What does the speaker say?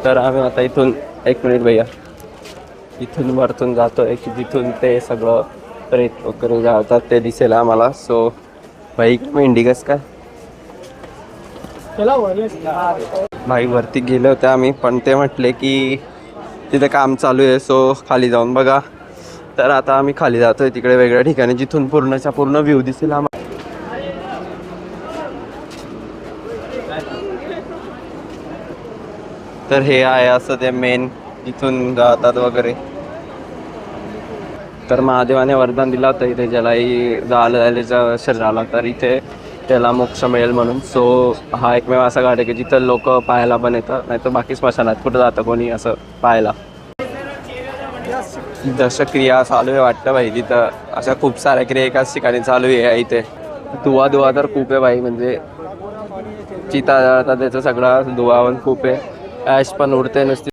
तर आम्ही आता इथून 1 मिनिट भैया इथून वरतून जातो आहे की जिथून ते सगळं प्रेत वगैरे जातात ते दिसेल आम्हाला. सो भाई मेंढी कस काय भाई वरती गेले होते आम्ही, पण ते म्हटले की तिथे काम चालू आहे सो खाली जाऊन बघा. तर आता आम्ही खाली जातोय तिकडे वेगळ्या ठिकाणी जिथून पूर्णच्या पूर्ण व्ह्यू दिसेल आम्हाला. तर हे आहे असं ते मेन जिथून जातात वगैरे. तर महादेवाने वरदान दिला होतं इथे ज्यालाही झालं शरीराला तर इथे त्याला मोक्ष मिळेल म्हणून. सो हा एकमेव असा घाट आहे की जिथं लोक पाहायला पण येतात, नाही तर बाकी स्मशानात कुठं जातं कोणी असं पाहायला. दशक्रिया चालू आहे वाटतं भाई तिथं. अशा खूप साऱ्या क्रिया एकाच ठिकाणी चालू आहे इथे. दुवा तर खूप आहे भाई, म्हणजे चिता जळतात त्याचं सगळा दुवा पण खूप आहे. ॲश पण उडते नुसती.